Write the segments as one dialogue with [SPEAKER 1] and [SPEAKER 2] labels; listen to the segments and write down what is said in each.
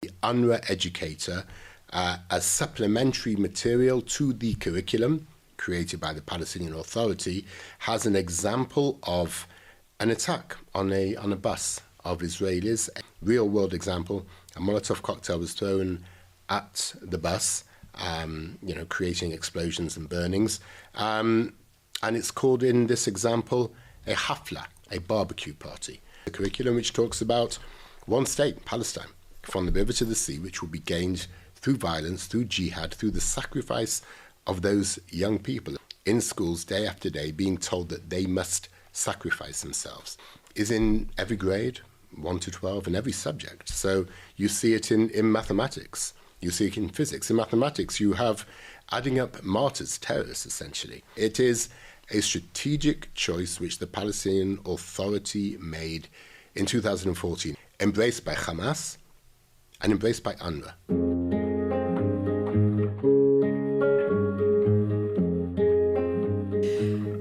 [SPEAKER 1] the UNRWA educator as supplementary material to the curriculum created by the Palestinian Authority has an example of an attack on a bus of Israelis. A real-world example, a Molotov cocktail was thrown at the bus, creating explosions and burnings. And it's called in this example a hafla, a barbecue party. A curriculum which talks about one state, Palestine, from the river to the sea, which will be gained through violence, through jihad, through the sacrifice of those young people in schools day after day being told that they must sacrifice themselves, is in every grade, 1 to 12, in every subject. So you see it in mathematics, you see it in physics. In mathematics, you have adding up martyrs, terrorists, essentially. It is a strategic choice which the Palestinian Authority made in 2014, embraced by Hamas and embraced by UNRWA.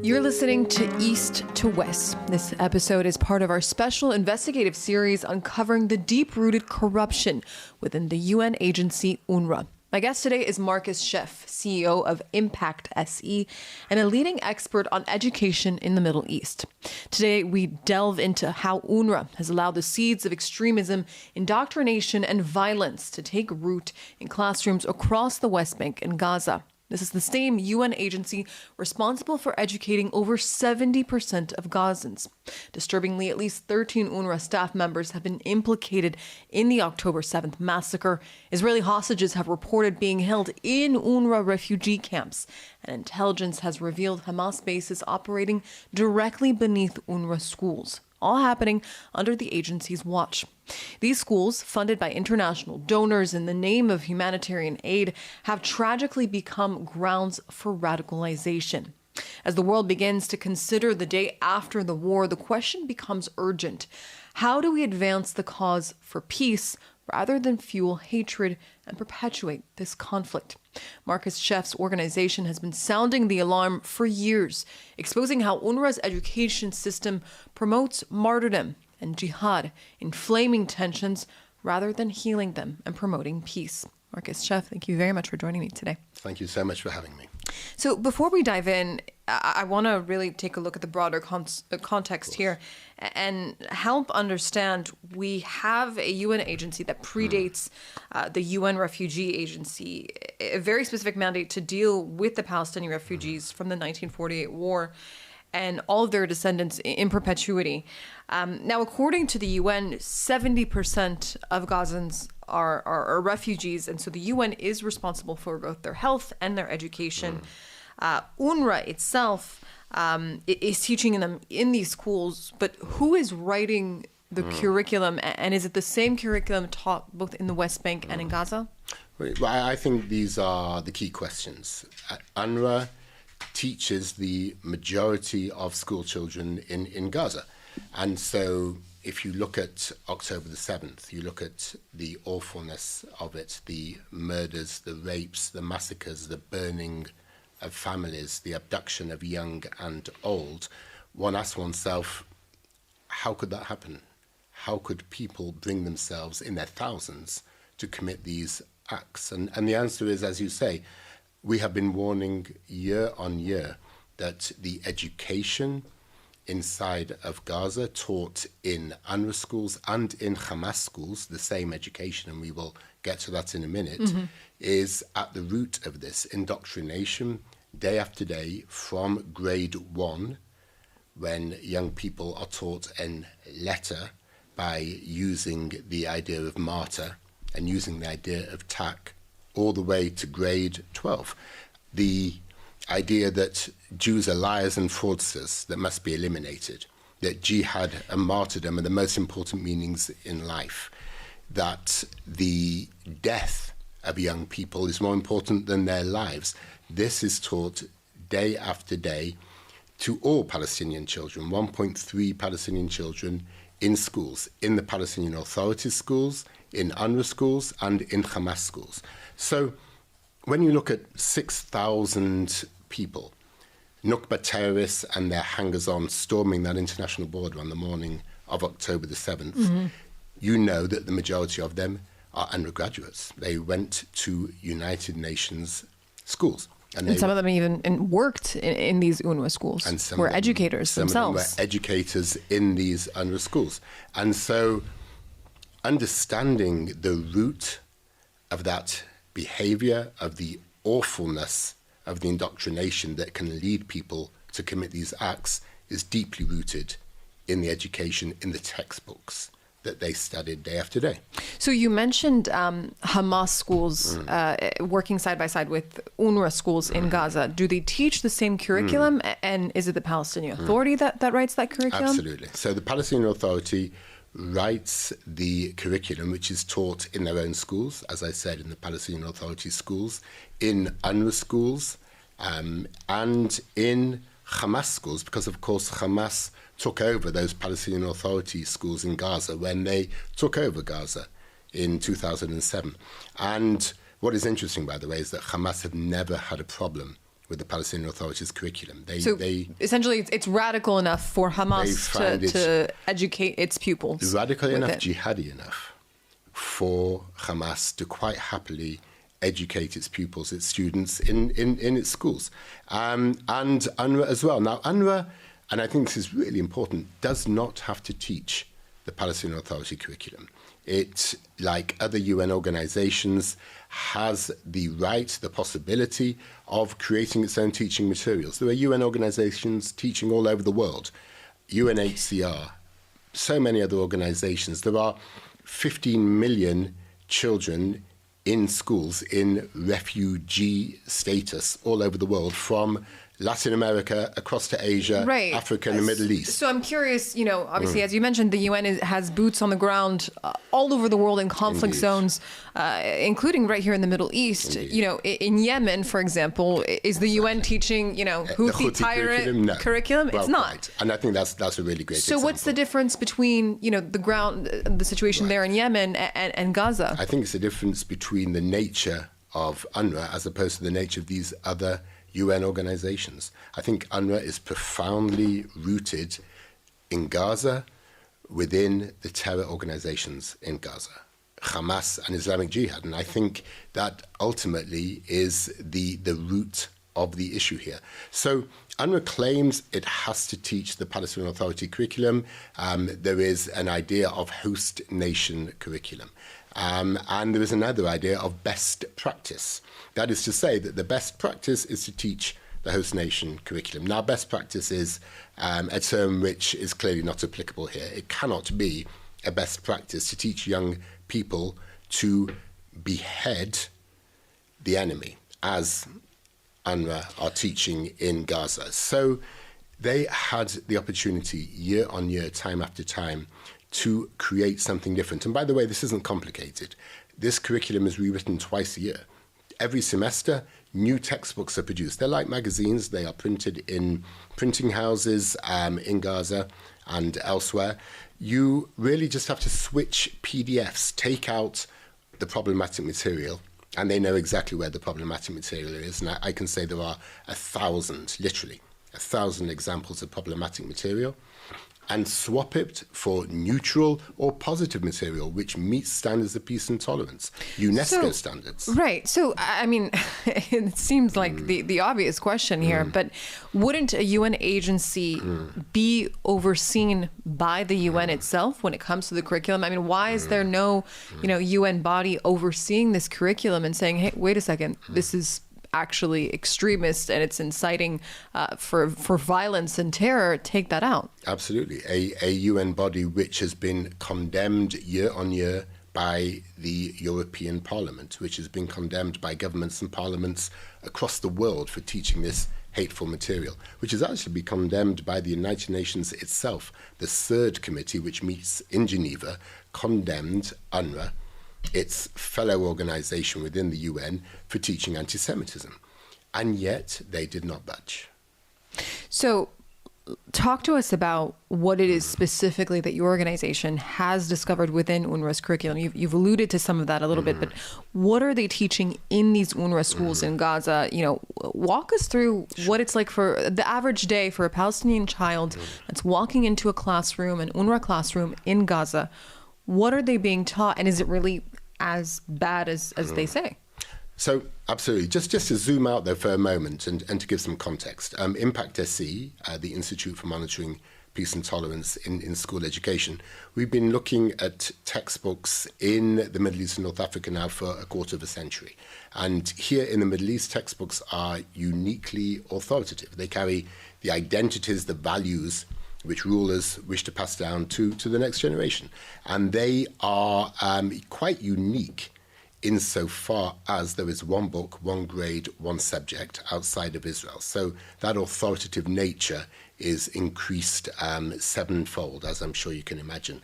[SPEAKER 2] You're listening to East to West. This episode is part of our special investigative series uncovering the deep-rooted corruption within the UN agency UNRWA. My guest today is Marcus Sheff, CEO of Impact SE and a leading expert on education in the Middle East. Today, we delve into how UNRWA has allowed the seeds of extremism, indoctrination, and violence to take root in classrooms across the West Bank and Gaza. This is the same UN agency responsible for educating over 70% of Gazans. Disturbingly, at least 13 UNRWA staff members have been implicated in the October 7th massacre. Israeli hostages have reported being held in UNRWA refugee camps, and intelligence has revealed Hamas bases operating directly beneath UNRWA schools, all happening under the agency's watch. These schools, funded by international donors in the name of humanitarian aid, have tragically become grounds for radicalization. As the world begins to consider the day after the war, the question becomes urgent. How do we advance the cause for peace rather than fuel hatred and perpetuate this conflict? Marcus Sheff's organization has been sounding the alarm for years, exposing how UNRWA's education system promotes martyrdom and jihad, inflaming tensions rather than healing them and promoting peace. Marcus Sheff, thank you very much for joining me today.
[SPEAKER 1] Thank you so much for having me.
[SPEAKER 2] So before we dive in, I want to really take a look at the broader context here and help understand we have a UN agency that predates the UN Refugee Agency, a very specific mandate to deal with the Palestinian refugees from the 1948 war and all of their descendants in perpetuity. Now, according to the UN, 70% of Gazans are refugees, and so the UN is responsible for both their health and their education. UNRWA itself is teaching them in these schools, but who is writing the curriculum, and is it the same curriculum taught both in the West Bank and in Gaza?
[SPEAKER 1] Well, I think these are the key questions. UNRWA teaches the majority of school children in Gaza. And so if you look at October the 7th, you look at the awfulness of it, the murders, the rapes, the massacres, the burning of families, the abduction of young and old, one asks oneself, how could that happen? How could people bring themselves in their thousands to commit these acts? And the answer is, as you say, we have been warning year on year that the education inside of Gaza, taught in UNRWA schools and in Hamas schools, the same education, and we will get to that in a minute, is at the root of this indoctrination day after day from grade 1, when young people are taught a letter by using the idea of martyr and using the idea of tack, all the way to grade 12. The idea that Jews are liars and fraudsters that must be eliminated, that jihad and martyrdom are the most important meanings in life, that the death of young people is more important than their lives. This is taught day after day to all Palestinian children, 1.3 Palestinian children in schools, in the Palestinian Authority schools, in UNRWA schools, and in Hamas schools. So when you look at 6,000 people, Nukba terrorists and their hangers-on storming that international border on the morning of October the 7th, you know that the majority of them are undergraduates. They went to United Nations schools.
[SPEAKER 2] And some of them even worked in these UNRWA schools, and some were educators themselves.
[SPEAKER 1] Some of them were educators in these UNRWA schools. And so understanding the root of that behavior, of the awfulness of the indoctrination that can lead people to commit these acts, is deeply rooted in the education, in the textbooks that they studied day after day.
[SPEAKER 2] So you mentioned Hamas schools working side by side with UNRWA schools in Gaza. Do they teach the same curriculum? And is it the Palestinian Authority that writes that curriculum?
[SPEAKER 1] Absolutely. So the Palestinian Authority writes the curriculum, which is taught in their own schools, as I said, in the Palestinian Authority schools, in UNRWA schools, and in Hamas schools, because of course Hamas took over those Palestinian Authority schools in Gaza when they took over Gaza in 2007. And what is interesting, by the way, is that Hamas have never had a problem with the Palestinian Authority's curriculum. They
[SPEAKER 2] essentially, it's radical enough for Hamas to educate its pupils.
[SPEAKER 1] Radical enough, jihadi enough for Hamas to quite happily educate its pupils, its students in its schools. And UNRWA as well. Now, UNRWA, and I think this is really important, does not have to teach the Palestinian Authority curriculum. It, like other UN organizations, has the right, the possibility of creating its own teaching materials. There are UN organizations teaching all over the world. UNHCR, so many other organizations. There are 15 million children in schools in refugee status all over the world, from Latin America across to Asia, Africa, and the Middle East. So
[SPEAKER 2] I'm curious, obviously, as you mentioned, the UN has boots on the ground all over the world in conflict zones, including right here in the Middle East. In Yemen, for example, is the UN teaching, Houthi tyrant curriculum?
[SPEAKER 1] Well,
[SPEAKER 2] it's not.
[SPEAKER 1] Right. And I think that's a really great example.
[SPEAKER 2] So what's the difference between, the situation there in Yemen and Gaza?
[SPEAKER 1] I think it's the difference between the nature of UNRWA as opposed to the nature of these other UN organizations. I think UNRWA is profoundly rooted in Gaza, within the terror organizations in Gaza, Hamas and Islamic Jihad. And I think that ultimately is the root of the issue here. So UNRWA claims it has to teach the Palestinian Authority curriculum. There is an idea of host nation curriculum. And there is another idea of best practice. That is to say that the best practice is to teach the host nation curriculum. Now, best practice is a term which is clearly not applicable here. It cannot be a best practice to teach young people to behead the enemy, as UNRWA are teaching in Gaza. So they had the opportunity year on year, time after time, to create something different. And by the way, this isn't complicated. This curriculum is rewritten twice a year. Every semester, new textbooks are produced. They're like magazines. They are printed in printing houses in Gaza and elsewhere. You really just have to switch PDFs, take out the problematic material, and they know exactly where the problematic material is. And I can say there are 1,000, literally, 1,000 examples of problematic material, and swap it for neutral or positive material, which meets standards of peace and tolerance, UNESCO standards.
[SPEAKER 2] Right. So, I mean, it seems like the obvious question here, but wouldn't a UN agency be overseen by the UN itself when it comes to the curriculum? I mean, why is there no, UN body overseeing this curriculum and saying, hey, wait a second, this is actually extremist and it's inciting for violence and terror, take that out?
[SPEAKER 1] Absolutely. A UN body which has been condemned year on year by the European Parliament, which has been condemned by governments and parliaments across the world for teaching this hateful material, which has actually been condemned by the United Nations itself. The third committee, which meets in Geneva, condemned UNRWA, its fellow organization within the UN, for teaching anti-Semitism. And yet they did not budge.
[SPEAKER 2] So talk to us about what it is specifically that your organization has discovered within UNRWA's curriculum. You've alluded to some of that a little bit, but what are they teaching in these UNRWA schools in Gaza? Walk us through what it's like for the average day for a Palestinian child that's walking into a classroom, an UNRWA classroom in Gaza. What are they being taught? And is it really as bad as they say.
[SPEAKER 1] So, absolutely. Just to zoom out, though, for a moment and to give some context, Impact SE, the Institute for Monitoring Peace and Tolerance in School Education, we've been looking at textbooks in the Middle East and North Africa now for a quarter of a century. And here in the Middle East, textbooks are uniquely authoritative. They carry the identities, the values which rulers wish to pass down to the next generation. And they are quite unique insofar as there is one book, one grade, one subject outside of Israel. So that authoritative nature is increased sevenfold, as I'm sure you can imagine.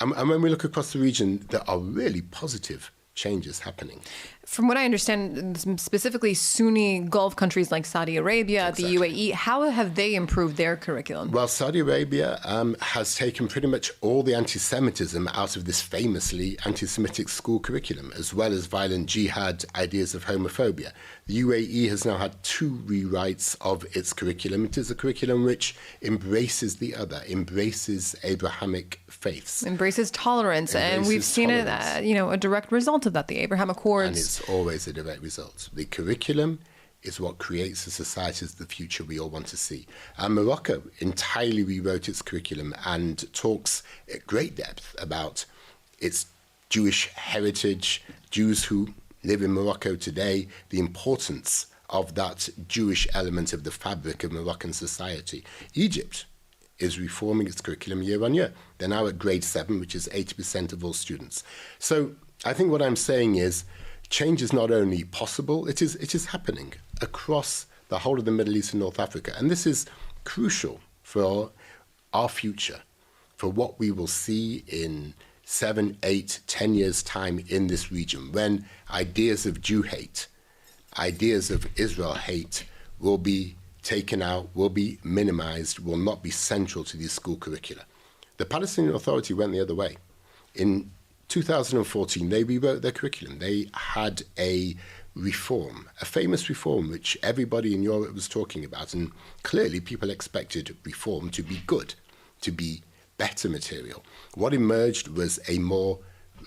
[SPEAKER 1] And when we look across the region, there are really positive changes happening.
[SPEAKER 2] From what I understand, specifically Sunni Gulf countries like Saudi Arabia, the UAE, how have they improved their curriculum?
[SPEAKER 1] Well, Saudi Arabia has taken pretty much all the anti-Semitism out of this famously anti-Semitic school curriculum, as well as violent jihad, ideas of homophobia. The UAE has now had 2 rewrites of its curriculum. It is a curriculum which embraces the other, embraces Abrahamic faiths.
[SPEAKER 2] Embraces tolerance, and we've seen it, a direct result of that, the Abraham Accords.
[SPEAKER 1] And it's always a direct result. The curriculum is what creates the society of the future we all want to see. And Morocco entirely rewrote its curriculum and talks at great depth about its Jewish heritage, Jews who live in Morocco today, the importance of that Jewish element of the fabric of Moroccan society. Egypt is reforming its curriculum year on year. They're now at grade 7, which is 80% of all students. So I think what I'm saying is change is not only possible, it is happening across the whole of the Middle East and North Africa. And this is crucial for our future, for what we will see in 7, 8, 10 years' time in this region, when ideas of Jew hate, ideas of Israel hate will be taken out, will be minimized, will not be central to these school curricula. The Palestinian Authority went the other way. In 2014, they rewrote their curriculum. They had a reform, a famous reform, which everybody in Europe was talking about. And clearly people expected reform to be good, to be better material. What emerged was a more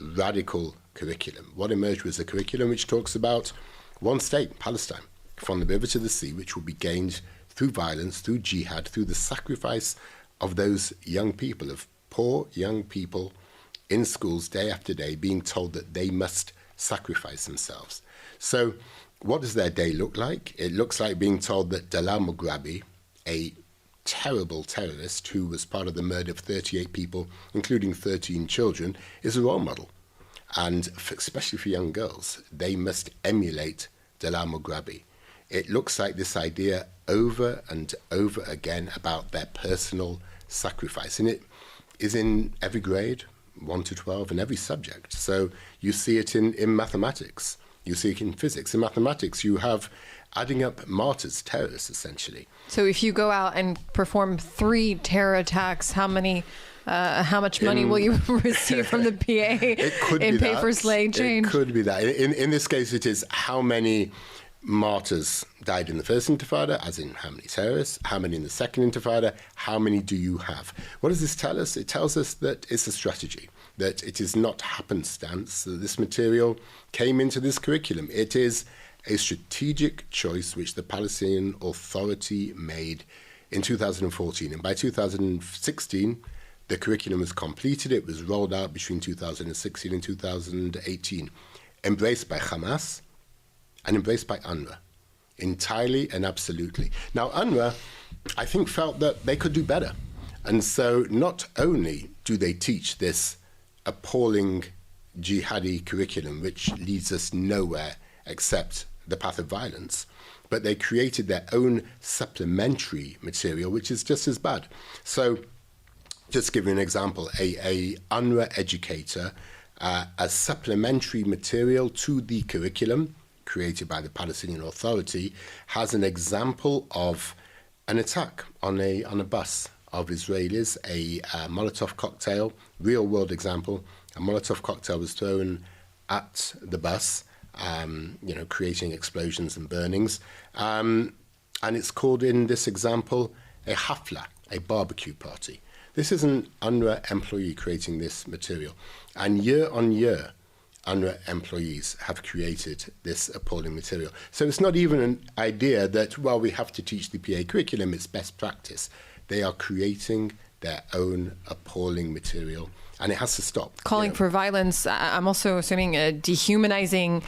[SPEAKER 1] radical curriculum. What emerged was a curriculum which talks about one state, Palestine, from the river to the sea, which will be gained through violence, through jihad, through the sacrifice of those young people, of poor young people in schools day after day being told that they must sacrifice themselves. So what does their day look like? It looks like being told that Dalal Mughrabi, a terrible terrorist who was part of the murder of 38 people, including 13 children, is a role model. And especially for young girls, they must emulate Dalal Mughrabi. It looks like this idea over and over again about their personal sacrifice. And it is in every grade, 1 to 12, in every subject. So you see it in mathematics. You see it in physics. In mathematics, you have adding up martyrs, terrorists, essentially.
[SPEAKER 2] So if you go out and perform 3 terror attacks, how much money will you receive from the PA in pay for slave change?
[SPEAKER 1] It could be that. In this case, it is how many martyrs died in the first intifada, as in how many terrorists, how many in the second intifada, how many do you have? What does this tell us? It tells us that it's a strategy, that it is not happenstance, that this material came into this curriculum. It is a strategic choice which the Palestinian Authority made in 2014. And by 2016, the curriculum was completed. It was rolled out between 2016 and 2018, embraced by Hamas and embraced by UNRWA, entirely and absolutely. Now, UNRWA, I think, felt that they could do better. And so not only do they teach this appalling jihadi curriculum, which leads us nowhere except the path of violence, but they created their own supplementary material, which is just as bad. So just to give you an example, a UNRWA educator, as supplementary material to the curriculum created by the Palestinian Authority, has an example of an attack on a bus of Israelis, a Molotov cocktail, real-world example. A Molotov cocktail was thrown at the bus, creating explosions and burnings. And it's called in this example a hafla, a barbecue party. This is an UNRWA employee creating this material. And year on year, UNRWA employees have created this appalling material. So it's not even an idea that, well, we have to teach the PA curriculum, it's best practice. They are creating their own appalling material, and it has to stop.
[SPEAKER 2] Calling for violence. I'm also assuming dehumanizing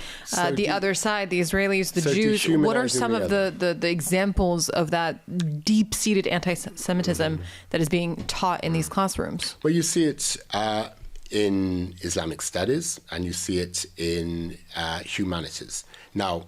[SPEAKER 2] the other side, the Israelis, the Jews. What are some of the examples of that deep-seated anti-Semitism that is being taught in these classrooms?
[SPEAKER 1] Well, you see it in Islamic studies, and you see it in humanities. Now,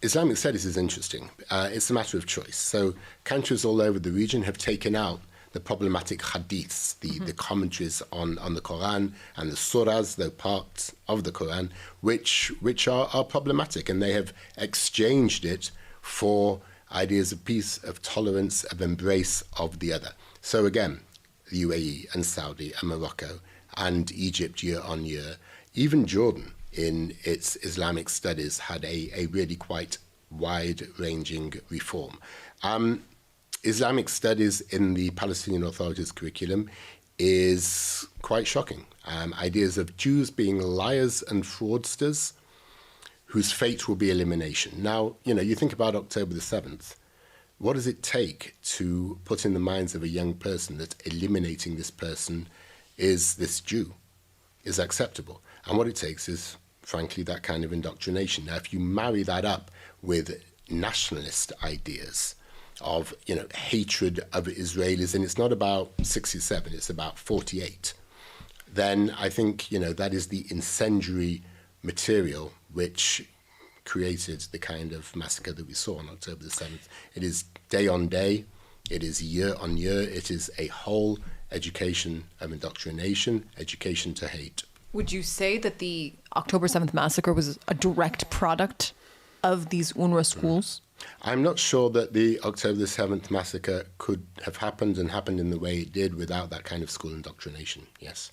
[SPEAKER 1] Islamic studies is interesting. It's a matter of choice. So countries all over the region have taken out the problematic hadiths, the commentaries on the Quran and the surahs, the parts of the Quran, which are problematic, and they have exchanged it for ideas of peace, of tolerance, of embrace of the other. So again, the UAE and Saudi and Morocco and Egypt year on year, even Jordan in its Islamic studies had a really quite wide-ranging reform. Islamic studies in the Palestinian Authority's curriculum is quite shocking. Ideas of Jews being liars and fraudsters whose fate will be elimination. Now, you think about October the 7th. What does it take to put in the minds of a young person that eliminating this person this Jew is acceptable? And what it takes is, frankly, that kind of indoctrination. Now, if you marry that up with nationalist ideas of, hatred of Israelis, and it's not about 67, it's about 48, then I think, that is the incendiary material which created the kind of massacre that we saw on October the 7th. It is day on day, it is year on year, it is a whole education of indoctrination, education to hate.
[SPEAKER 2] Would you say that the October 7th massacre was a direct product of these UNRWA schools?
[SPEAKER 1] I'm not sure that the October the 7th massacre could have happened and happened in the way it did without that kind of school indoctrination, yes.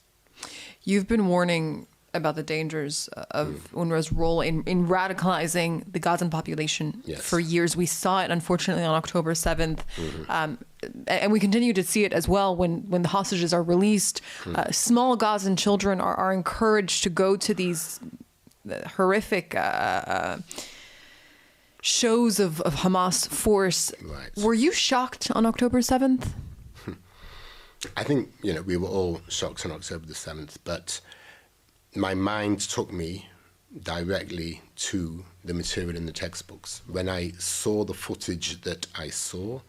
[SPEAKER 2] You've been warning about the dangers of UNRWA's role in radicalizing the Gazan population for years. We saw it, unfortunately, on October 7th. And we continue to see it as well when the hostages are released. Small Gazan children are encouraged to go to these horrific shows of Hamas force.
[SPEAKER 1] Right.
[SPEAKER 2] Were you shocked on October 7th?
[SPEAKER 1] I think, we were all shocked on October the 7th, but my mind took me directly to the material in the textbooks. When I saw the footage that I saw,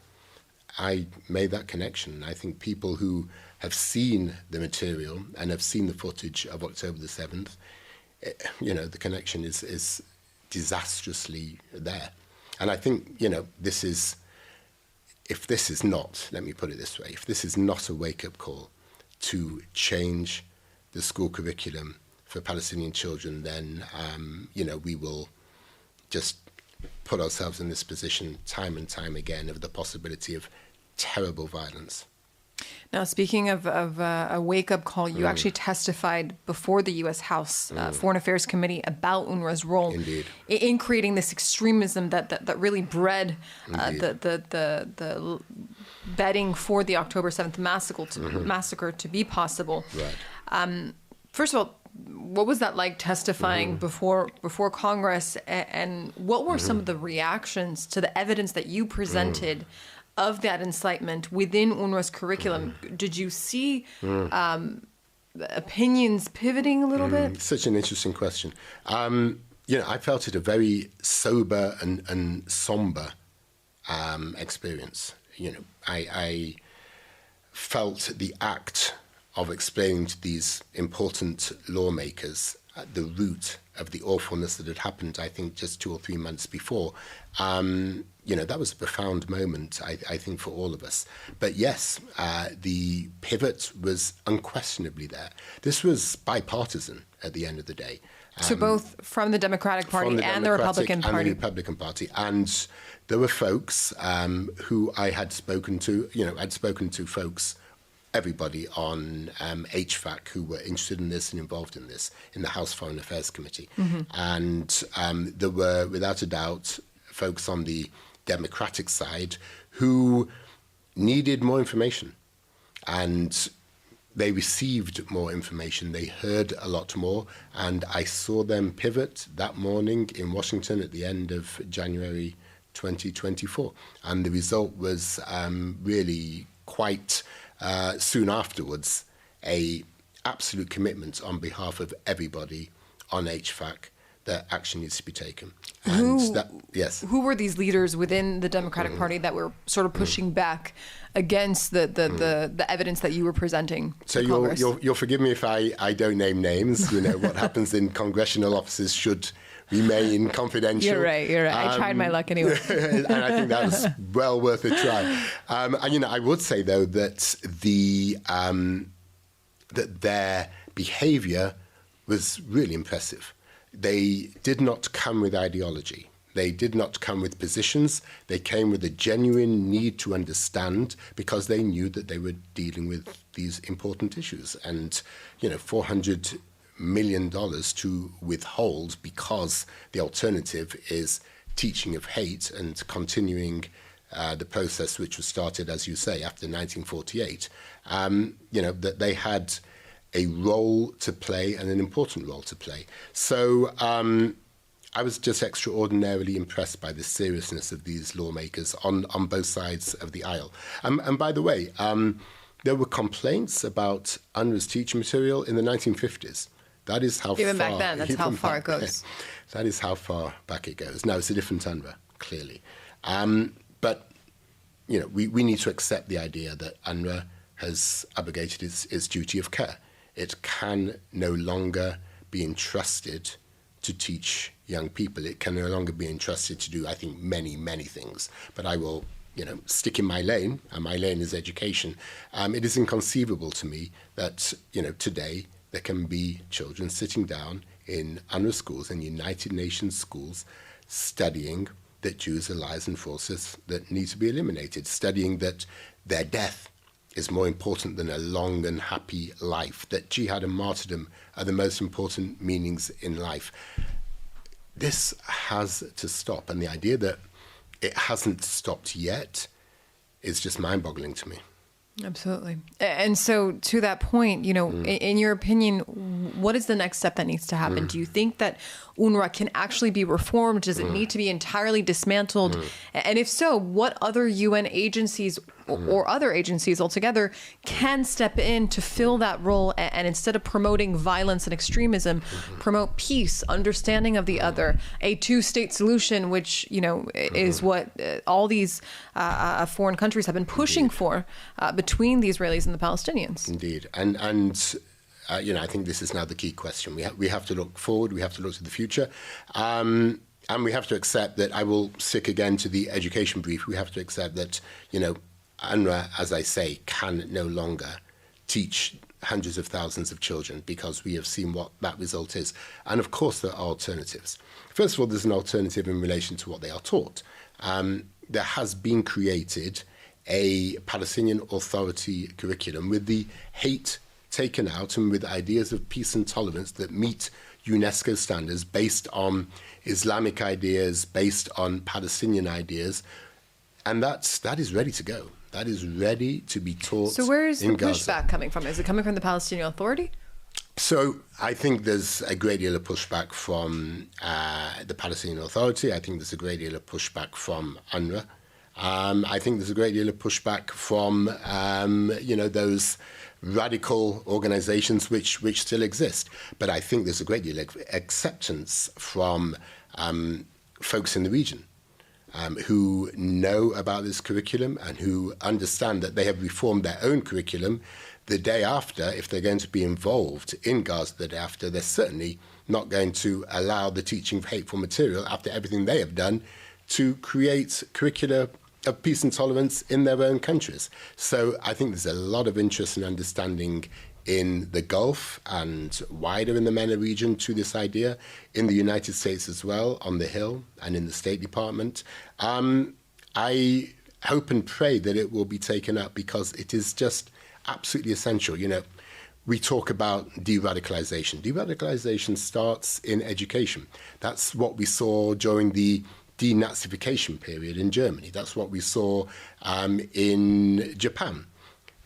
[SPEAKER 1] I made that connection. I think people who have seen the material and have seen the footage of October the 7th, the connection is disastrously there. And I think, if this is not, let me put it this way, if this is not a wake-up call to change the school curriculum for Palestinian children, then, we will just put ourselves in this position time and time again of the possibility of terrible violence.
[SPEAKER 2] Now, speaking of a wake-up call, you actually testified before the U.S. House Foreign Affairs Committee about UNRWA's role in creating this extremism that really bred the bedding for the October 7th massacre to be possible.
[SPEAKER 1] Right.
[SPEAKER 2] First of all, what was that like testifying before Congress, and what were some of the reactions to the evidence that you presented of that incitement within UNRWA's curriculum? Did you see opinions pivoting a little bit?
[SPEAKER 1] Such an interesting question. I felt it a very sober and somber experience. I felt the act of explaining to these important lawmakers at the root of the awfulness that had happened, I think, just 2 or 3 months before. That was a profound moment, I think, for all of us. But yes, the pivot was unquestionably there. This was bipartisan at the end of the day.
[SPEAKER 2] So both from the Democratic Party and the Republican Party.
[SPEAKER 1] And the Republican Party. And there were folks who I had spoken to, I'd spoken to folks, everybody on HVAC who were interested in this and involved in this, in the House Foreign Affairs Committee. And there were, without a doubt, folks on the Democratic side who needed more information. And they received more information, they heard a lot more, and I saw them pivot that morning in Washington at the end of January 2024. And the result was really quite soon afterwards, a absolute commitment on behalf of everybody on HVAC that action needs to be taken.
[SPEAKER 2] Who were these leaders within the Democratic Party that were sort of pushing back against the evidence that you were presenting to Congress?
[SPEAKER 1] You'll forgive me if I don't name names. You know, what happens in congressional offices should remain confidential.
[SPEAKER 2] You're right. I tried my luck anyway.
[SPEAKER 1] And I think that was well worth a try. And, I would say, though, that that their behavior was really impressive. They did not come with ideology. They did not come with positions. They came with a genuine need to understand, because they knew that they were dealing with these important issues. And, $400 million to withhold because the alternative is teaching of hate and continuing the process which was started, as you say, after 1948, that they had a role to play, and an important role to play. So I was just extraordinarily impressed by the seriousness of these lawmakers on both sides of the aisle. And by the way, there were complaints about UNRWA's teaching material in the 1950s. That is how
[SPEAKER 2] even back then, that's how far it goes.
[SPEAKER 1] That is how far back it goes. Now, it's a different UNRWA, clearly. But, we need to accept the idea that UNRWA has abrogated its duty of care. It can no longer be entrusted to teach young people. It can no longer be entrusted to do, I think, many, many things. But I will, stick in my lane, and my lane is education. It is inconceivable to me that, today there can be children sitting down in UNRWA schools and United Nations schools studying that Jews are liars and forces that need to be eliminated, studying that their death is more important than a long and happy life, that jihad and martyrdom are the most important meanings in life. This has to stop, and the idea that it hasn't stopped yet is just mind-boggling to me.
[SPEAKER 2] Absolutely. And so to that point, in your opinion, what is the next step that needs to happen? Do you think that UNRWA can actually be reformed? Does it need to be entirely dismantled? And if so, what other UN agencies or other agencies altogether can step in to fill that role, and instead of promoting violence and extremism, promote peace, understanding of the other, a two-state solution, which, is what all these foreign countries have been pushing for between the Israelis and the Palestinians.
[SPEAKER 1] Indeed. And I think this is now the key question. We have to look forward. We have to look to the future. And we have to accept that, I will stick again to the education brief, we have to accept that, UNRWA, as I say, can no longer teach hundreds of thousands of children, because we have seen what that result is. And of course, there are alternatives. First of all, there's an alternative in relation to what they are taught. There has been created a Palestinian Authority curriculum with the hate taken out, and with ideas of peace and tolerance that meet UNESCO standards, based on Islamic ideas, based on Palestinian ideas. And that is ready to go. That is ready to be taught.
[SPEAKER 2] So where is the
[SPEAKER 1] Gaza.
[SPEAKER 2] pushback coming from? Is it coming from the Palestinian Authority?
[SPEAKER 1] So I think there's a great deal of pushback from the Palestinian Authority. I think there's a great deal of pushback from UNRWA. I think there's a great deal of pushback from, those radical organizations which still exist. But I think there's a great deal of acceptance from folks in the region who know about this curriculum and who understand that they have reformed their own curriculum the day after. If they're going to be involved in Gaza the day after, they're certainly not going to allow the teaching of hateful material, after everything they have done, to create curricula of peace and tolerance in their own countries. So I think there's a lot of interest and understanding in the Gulf and wider in the MENA region to this idea, in the United States as well, on the Hill and in the State Department. I hope and pray that it will be taken up, because it is just absolutely essential. We talk about de-radicalization. De-radicalization starts in education. That's what we saw during the denazification period in Germany. That's what we saw in Japan.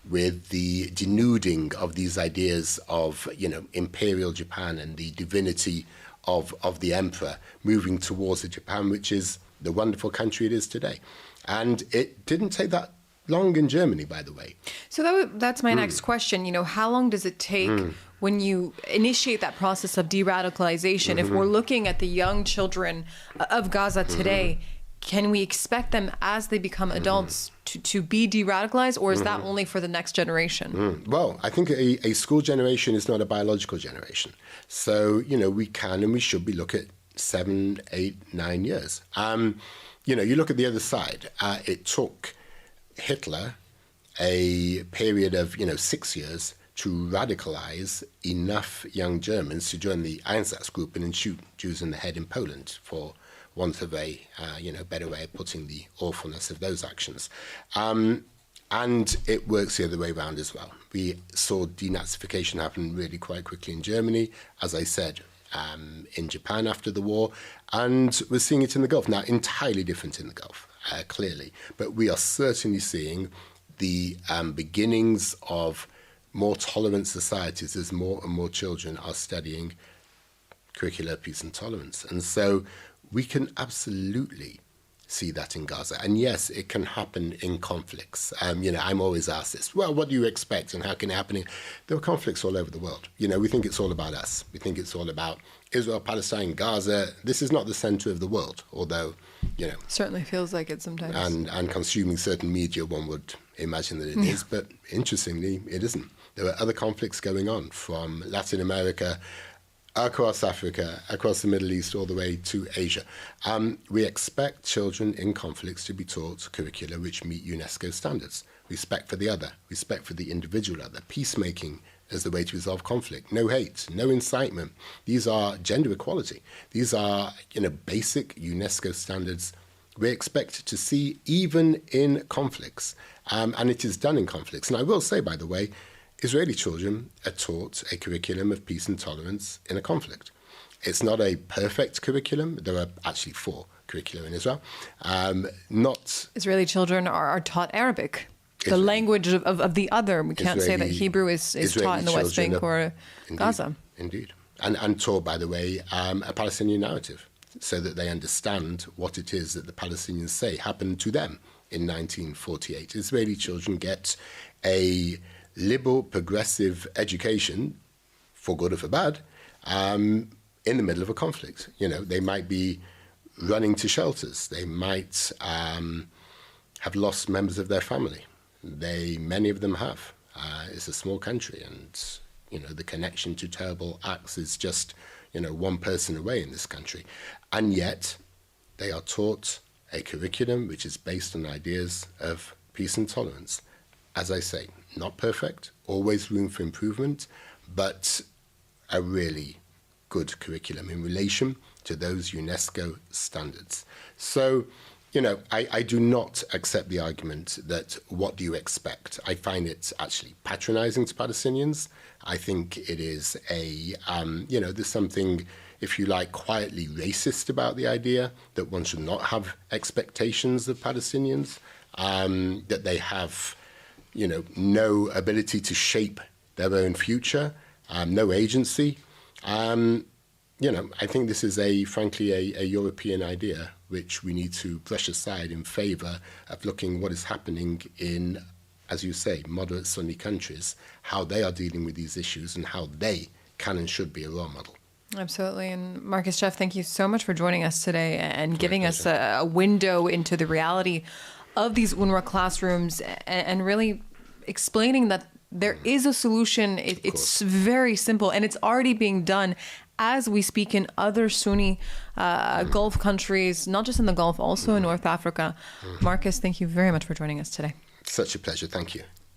[SPEAKER 1] with the denuding of these ideas of, imperial Japan and the divinity of the emperor, moving towards a Japan which is the wonderful country it is today. And it didn't take that long in Germany, by the way.
[SPEAKER 2] So that's my next question. How long does it take when you initiate that process of de-radicalization? If we're looking at the young children of Gaza today, can we expect them as they become adults to be de-radicalized, or is that only for the next generation?
[SPEAKER 1] Well, I think a school generation is not a biological generation. So, we can and we should be looking at 7, 8, 9 years. You look at the other side. It took Hitler a period of, 6 years to radicalize enough young Germans to join the Einsatzgruppen and shoot Jews in the head in Poland, for want of a better way of putting the awfulness of those actions. And it works the other way around as well. We saw denazification happen really quite quickly in Germany, as I said, in Japan after the war, and we're seeing it in the Gulf. Now, entirely different in the Gulf, clearly, but we are certainly seeing the beginnings of more tolerant societies as more and more children are studying curricular peace and tolerance. And so we can absolutely see that in Gaza. And yes, it can happen in conflicts. I'm always asked this, well, what do you expect and how can it happen? There are conflicts all over the world. We think it's all about us. We think it's all about Israel, Palestine, Gaza. This is not the center of the world, although,
[SPEAKER 2] certainly feels like it sometimes.
[SPEAKER 1] And consuming certain media, one would imagine that it is, but interestingly, it isn't. There are other conflicts going on from Latin America, across Africa, across the Middle East, all the way to Asia. We expect children in conflicts to be taught curricula which meet UNESCO standards. Respect for the other, respect for the individual other, peacemaking as the way to resolve conflict, no hate, no incitement. These are gender equality. These are, basic UNESCO standards we expect to see even in conflicts. And it is done in conflicts. And I will say, by the way, Israeli children are taught a curriculum of peace and tolerance in a conflict. It's not a perfect curriculum. There are actually 4 curricula in Israel.
[SPEAKER 2] Israeli children are taught Arabic, the language of the other. We can't say that Hebrew is taught in the West Bank or Gaza.
[SPEAKER 1] Indeed. And taught, by the way, a Palestinian narrative, so that they understand what it is that the Palestinians say happened to them in 1948. Israeli children get a liberal, progressive education, for good or for bad, in the middle of a conflict. They might be running to shelters. They might have lost members of their family. Many of them have. It's a small country, and the connection to terrible acts is just one person away in this country. And yet they are taught a curriculum which is based on ideas of peace and tolerance. As I say, not perfect, always room for improvement, but a really good curriculum in relation to those UNESCO standards. So, I do not accept the argument that what do you expect? I find it actually patronizing to Palestinians. I think it is there's something, if you like, quietly racist about the idea that one should not have expectations of Palestinians, that they have no ability to shape their own future, no agency. I think this is frankly a European idea which we need to brush aside in favour of looking what is happening in, as you say, moderate Sunni countries, how they are dealing with these issues and how they can and should be a role model.
[SPEAKER 2] Absolutely. And Marcus Sheff, thank you so much for joining us today and giving us a window into the reality of these UNRWA classrooms and really explaining that there is a solution. It's very simple, and it's already being done as we speak in other Sunni Gulf countries, not just in the Gulf, also in North Africa. Marcus, thank you very much for joining us today.
[SPEAKER 1] Such a pleasure. Thank you.